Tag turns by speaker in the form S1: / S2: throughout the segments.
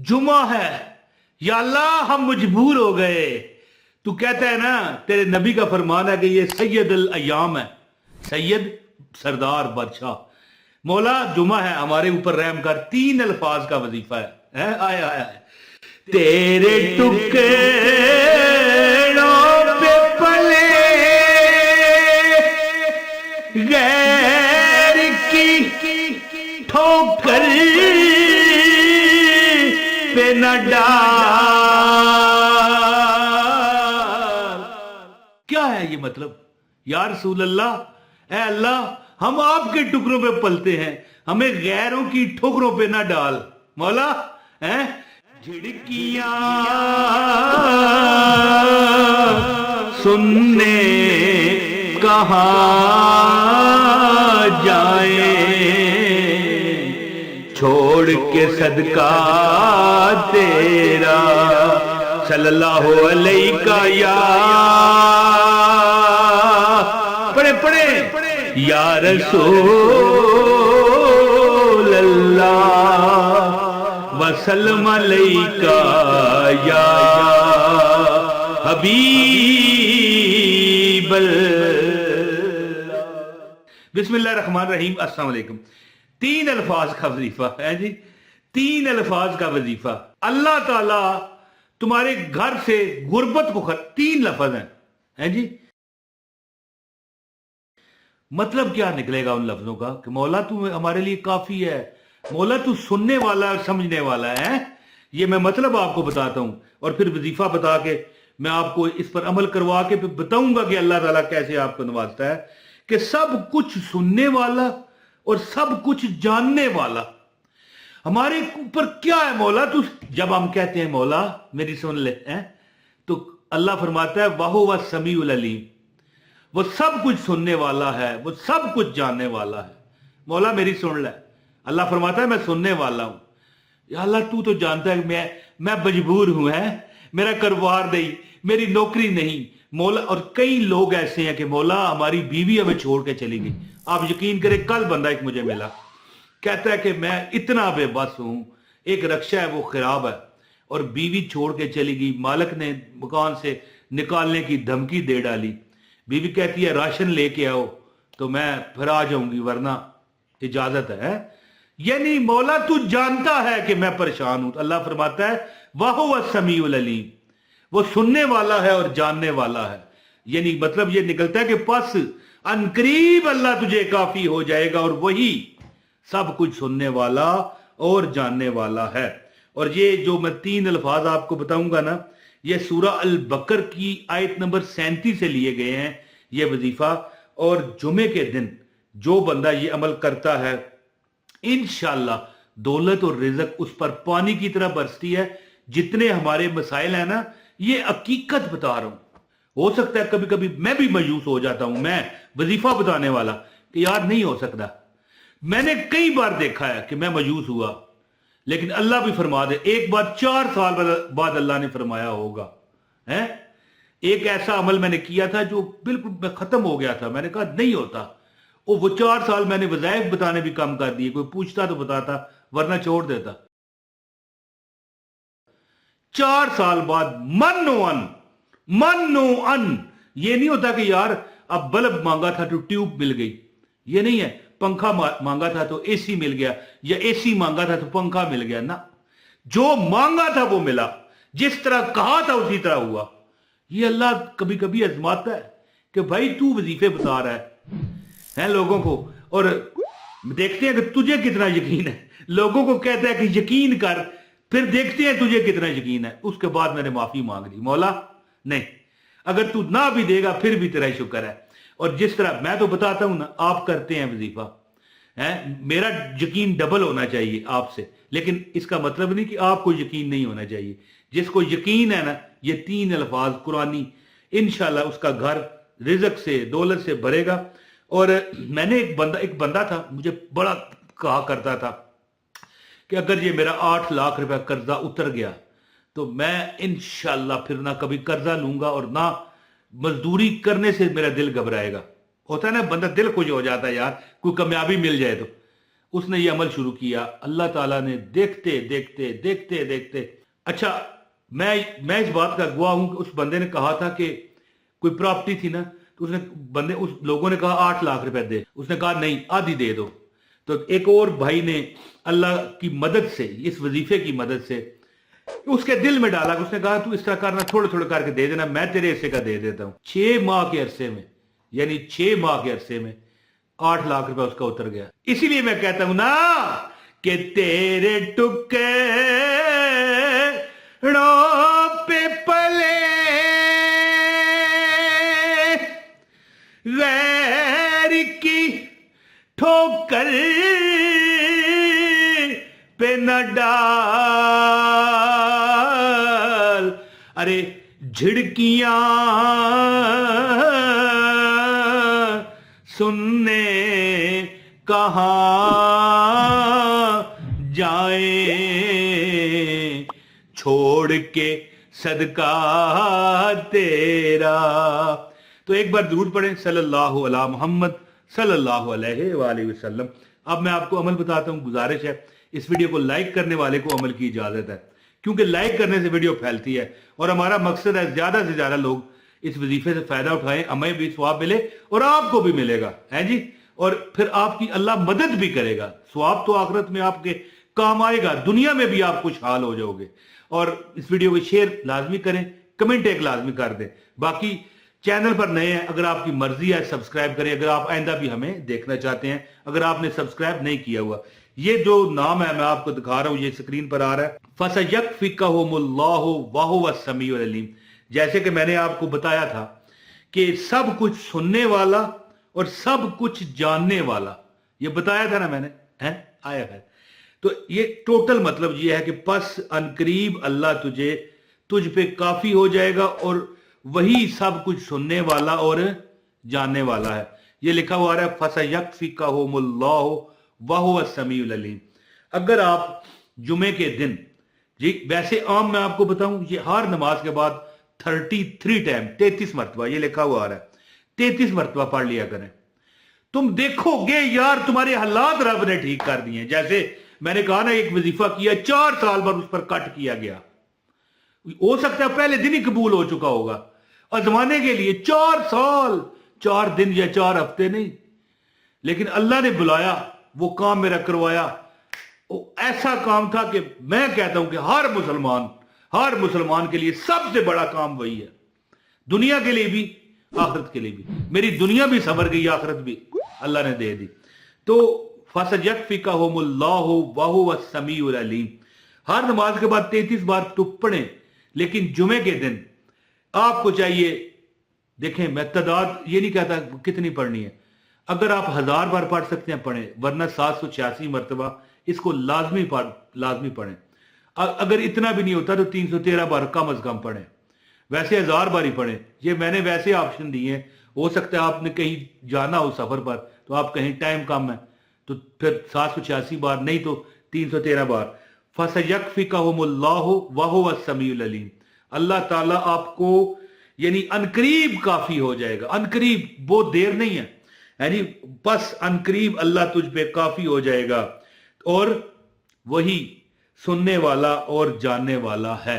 S1: जुमा है, या अल्लाह हम मजबूर हो गए। तू कहता है ना, तेरे नबी का फरमान है कि ये सैयद अल अय्याम है, सैयद सरदार बादशाह। मौला जुमा है, हमारे ऊपर रहम कर। 3 अल्फाज का वजीफा है। आए आए आए, तेरे टुकड़ों पे पले गैर की ठोकर पे न डाल। क्या है ये मतलब? या रसूल अल्लाह, ऐ अल्लाह, हम आपके टुकड़ों पे पलते हैं, हमें गैरों की ठोकरों पे ना डाल। मौला हैं झिड़कियां सुनने कहाँ जाए, छोड़ के सदका तेरा सल्लल्लाहु अलैहि का या पढ़े पढ़े या रसूल अल्लाह वसल्लम अलैका या हबीब अल्लाह। बिस्मिल्लाहिर्रहमानिर्रहीम। अस्सलाम वालेकुम। 3 अल्फाज का वजीफा है जी, 3 अल्फाज का वजीफा। अल्लाह ताला तुम्हारे घर से गुर्बत को 3 लफ्ज हैं जी। मतलब क्या निकलेगा उन लफ्जों का कि मौला तू हमारे लिए काफी है, मौला तू सुनने वाला समझने वाला है। ये मैं मतलब आपको बताता हूं और फिर वजीफा बता के मैं आपको इस पर अमल करवा के फिर बताऊंगा कि अल्लाह ताला कैसे आपको नवाजता है कि सब कुछ सुनने वाला और सब कुछ जानने वाला हमारे ऊपर क्या है मौला तू। जब हम कहते हैं मौला मेरी सुन ले हैं, तो अल्लाह फरमाता है वाहो व समीउल अलीम, वो सब कुछ सुनने वाला है, वो सब कुछ जानने वाला है। मौला मेरी सुन ले। अल्लाह फरमाता है मैं सुनने वाला हूं। या अल्लाह तू तो जानता है मैं मजबूर हूं, है मेरा कारोबार नहीं, मेरी नौकरी नहीं मौला। और कई लोग ऐसे हैं कि मौला हमारी बीवी हमें छोड़ के चली गई। आप यकीन करें, कल बंदा एक मुझे मिला, कहता है कि मैं इतना बेबस हूं, एक रक्षा है वो खराब है और बीवी छोड़ के चली गई, मालिक ने मकान से निकालने की धमकी दे डाली। बीवी कहती है राशन लेके आओ तो मैं फिर आ जाऊंगी, वरना इजाजत है। यानी मौला तू जानता है कि मैं परेशान हूं। अल्लाह फरमाता है वाहो व समीउल अलीम, वो सुनने वाला है और जानने वाला है। यानी मतलब ये निकलता है कि बस अनकरीब अल्लाह तुझे काफी हो जाएगा और वही सब कुछ सुनने वाला और जानने वाला है। और ये जो मैं 3 अल्फाज आपको बताऊंगा ना, ये सूरह अल बकर की आयत नंबर 37 से लिए गए हैं ये वजीफा। और जुमे के दिन जो बंदा ये अमल करता है इंशाअल्लाह दौलत और रिज़्क उस पर पानी की तरह बरसती है। जितने हमारे मसाइल हैं ना, ये हकीकत बता रहा हूं। हो सकता है कभी कभी मैं भी मायूस हो जाता हूं, मैं वजीफा बताने वाला, कि यार नहीं हो सकता। मैंने कई बार देखा है कि मैं मायूस हुआ, लेकिन अल्लाह भी फरमा दे एक बार 4 साल बाद अल्लाह ने फरमाया होगा। है एक ऐसा अमल मैंने किया था जो बिल्कुल खत्म हो गया था, मैंने कहा नहीं होता। वो 4 साल मैंने वज़ाइफ बताने भी कम कर दिए, कोई पूछता तो बताता वरना छोड़ देता। 4 साल बाद मन अन। ये नहीं होता कि यार अब बल्ब मांगा था तो ट्यूब मिल गई, ये नहीं है। पंखा मांगा था तो एसी मिल गया, या एसी मांगा था तो पंखा मिल गया ना। जो मांगा था वो मिला, जिस तरह कहा था उसी तरह हुआ। ये अल्लाह कभी कभी आजमाता है कि भाई तू वजीफे बता रहा है लोगों को, और देखते हैं कि तुझे कितना यकीन है। लोगों को कहता है कि यकीन कर, फिर देखते हैं तुझे कितना यकीन है। उसके बाद मैंने माफी मांग ली, मौला नहीं, अगर तू ना भी देगा फिर भी तेरा शुक्र है। और जिस तरह मैं तो बताता हूं ना, आप करते हैं वजीफा, है मेरा यकीन डबल होना चाहिए आपसे, लेकिन इसका मतलब नहीं कि आपको यकीन नहीं होना चाहिए। जिसको यकीन है ना, ये 3 अल्फाज कुरानी, इंशाल्लाह उसका घर रिज़्क से दौलत से भरेगा। और मैंने एक बंदा था, मुझे बड़ा कहा करता था कि अगर ये मेरा 8 लाख रुपया कर्जा उतर गया तो मैं इंशाल्लाह फिर ना कभी कर्जा लूंगा और ना मजदूरी करने से मेरा दिल घबराएगा। होता है ना, बंदा दिल खुश हो जाता है यार कोई कामयाबी मिल जाए तो। उसने ये अमल शुरू किया, अल्लाह ताला ने देखते देखते देखते देखते, अच्छा मैं इस बात का गवाह हूं कि उस बंदे ने कहा था कि कोई प्रॉपर्टी थी ना, तो उस लोगों ने कहा 8 लाख रुपए दे, उसने कहा नहीं आधी दे दो। तो एक और भाई ने अल्लाह की मदद से, इस वजीफे की मदद से उसके दिल में डाला, उसने कहा तू इस तरह करना, थोड़े थोड़े करके दे देना, मैं तेरे हिस्से का दे देता हूं। 6 माह के अरसे में, यानी 6 माह के अरसे में 8 लाख रुपए उसका उतर गया। इसीलिए मैं कहता हूं ना कि तेरे टुकड़ों पे पले गैर की ठोकर पे न डाल, अरे झिड़कियां सुनने कहां जाए, छोड़ के सदका तेरा। तो एक बार जरूर पढ़ें सल्लल्लाहु अला मोहम्मद सल्लल्लाहु अलैहि वसल्लम। अब मैं आपको अमल बताता हूं, गुजारिश है इस वीडियो को लाइक करने वाले को अमल की इजाजत है, क्योंकि लाइक करने से वीडियो फैलती है और हमारा मकसद है ज्यादा से ज्यादा लोग इस वजीफे से फायदा उठाएं, हमें भी सवाब मिले और आपको भी मिलेगा, है जी। और फिर आपकी अल्लाह मदद भी करेगा, सवाब तो आखिरत में आपके काम आएगा, दुनिया में भी आप खुशहाल हो जाओगे। और इस वीडियो को शेयर लाजमी करें, कमेंट एक लाजमी कर दें। बाकी चैनल पर नए हैं, अगर आपकी मर्जी है सब्सक्राइब करें, अगर आप आइंदा भी हमें देखना चाहते हैं, अगर आपने सब्सक्राइब नहीं किया हुआ। ये जो नाम है मैं आपको दिखा रहा हूं, ये स्क्रीन पर आ रहा है, फसयकफिकहुमुल्लाहु वहुवस समीउल अलीम। जैसे कि मैंने आपको बताया था कि सब कुछ सुनने वाला और सब कुछ जानने वाला, ये बताया था ना मैंने, है आया है। तो ये टोटल मतलब ये है कि पस अनकरीब अल्लाह तुझ पे काफी हो जाएगा और वही सब कुछ सुनने वाला और जानने वाला है। ये लिखा हुआ आ रहा है फसयकफिकहुमुल्लाहु वहुवस समीउल अलीम। अगर आप जुमे के दिन, जी वैसे आम मैं आपको बताऊं, ये हर नमाज के बाद 33 टाइम 33 मरतबा, ये लिखा हुआ आ रहा है, 33 मरतबा पढ़ लिया करें। तुम देखोगे यार तुम्हारे हालात रब ने ठीक कर दिए। जैसे मैंने कहा ना, एक वजीफा किया 4 साल बाद उस पर कट किया गया, हो सकता है पहले दिन ही कबूल हो चुका होगा, आजमाने के लिए 4 साल 4 दिन या 4 हफ्ते नहीं, लेकिन अल्लाह ने बुलाया, वो काम मेरा करवाया। वो ऐसा काम था कि मैं कहता हूं कि हर मुसलमान के लिए सबसे बड़ा काम वही है, दुनिया के लिए भी आखिरत के लिए भी। मेरी दुनिया भी सवर गई, आखिरत भी अल्लाह ने दे दी। तो फसयकफिकहुमुल्लाहु वहुवस समीउल अलीम। हर नमाज के बाद 33 बार तो पढ़ें, लेकिन जुमे के दिन आपको चाहिए, देखें मैं तादाद ये नहीं कहता कितनी पढ़नी है, अगर आप 1000 बार पढ़ सकते हैं पढ़ें, वरना 786 मरतबा इसको लाजमी पढ़ें। अगर इतना भी नहीं होता तो 313 बार कम अज कम पढ़ें, वैसे 1000 बार ही पढ़ें। ये मैंने वैसे ऑप्शन दिए हैं, हो सकता है आपने कहीं जाना हो सफर पर, तो आप कहीं टाइम कम है तो फिर 786 बार नहीं तो 313 बार। फसयकफिकहुमुल्लाहु वहुवस समीउल अलीम। अल्लाह ताला आपको यानी अनकरीब काफी हो जाएगा, अनकरीब, बहुत देर नहीं है, यानी बस अनकरीब अल्लाह तुझ पे काफी हो जाएगा और वही सुनने वाला और जानने वाला है।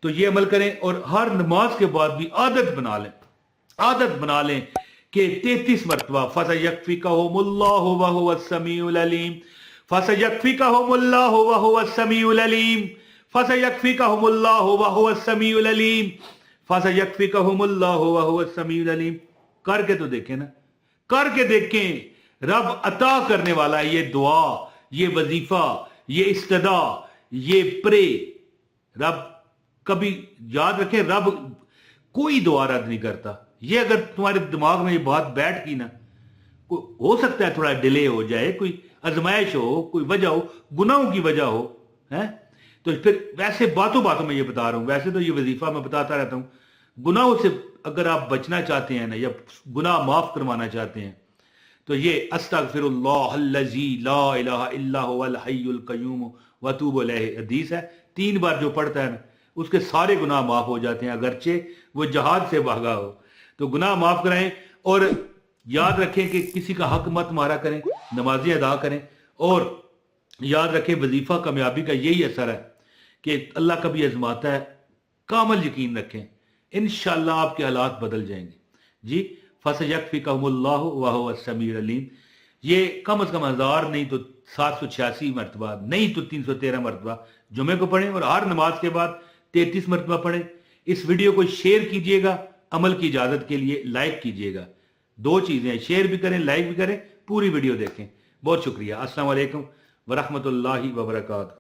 S1: तो ये अमल करें और हर नमाज के बाद भी आदत बना लें कि 33 मरतबा फसयकफिकहुमुल्लाहु वहुवस समीउल अलीम, फसयकफिकहुमुल्लाहु वहुवस समीउल अलीम, फसयकफिकहुमुल्लाहु वहुवस समीउल अलीम, फसयकफिकहुमुल्लाहु वहुवस समीउल अलीम। करके तो देखें ना, करके देखें, रब अता करने वाला है। ये दुआ, ये वजीफा, ये इस्तदा, ये प्रे, रब कभी याद रखें, रब कोई दुआ रद्द नहीं करता। ये अगर तुम्हारे दिमाग में ये बात बैठ गई ना, हो सकता है थोड़ा डिले हो जाए, कोई आजमाइश हो, कोई वजह हो, गुनाहों की वजह हो, है तो फिर वैसे बातों में ये बता रहा हूं, वैसे तो ये वजीफा मैं बताता रहता हूं। गुनाहों से अगर आप बचना चाहते हैं ना, या गुनाह माफ करवाना चाहते हैं, तो ये अस्तगफिरुल्लाहल्लज़ी ला इलाहा इल्ला हुवल हय्युल क़य्यूम व अतूबु इलैहि हदीस है। 3 बार जो पढ़ता है ना, उसके सारे गुनाह माफ हो जाते हैं, अगरचे वो जहाद से भागा हो। तो गुनाह माफ कराएं और याद रखें कि किसी का हक मत मारा करें, नमाजें अदा करें और याद रखें वजीफा कामयाबी का यही असर है कि अल्लाह कभी आजमाता है, कामल यकीन रखें, इंशाअल्लाह आपके हालात बदल जाएंगे जी। फसयकफिकहुमुल्लाहु व हुवा अस्समीउल अलीम। ये कम अज कम 1000 नहीं तो 786 मरतबा, नहीं तो 313 मरतबा जुमे को पढ़ें और हर नमाज के बाद 33 मरतबा पढ़ें। इस वीडियो को शेयर कीजिएगा, अमल की इजाजत के लिए लाइक कीजिएगा। दो चीजें, शेयर भी करें, लाइक भी करें, पूरी वीडियो देखें। बहुत शुक्रिया। अस्सलाम वालेकुम व रहमतुल्लाहि व बरकातहू।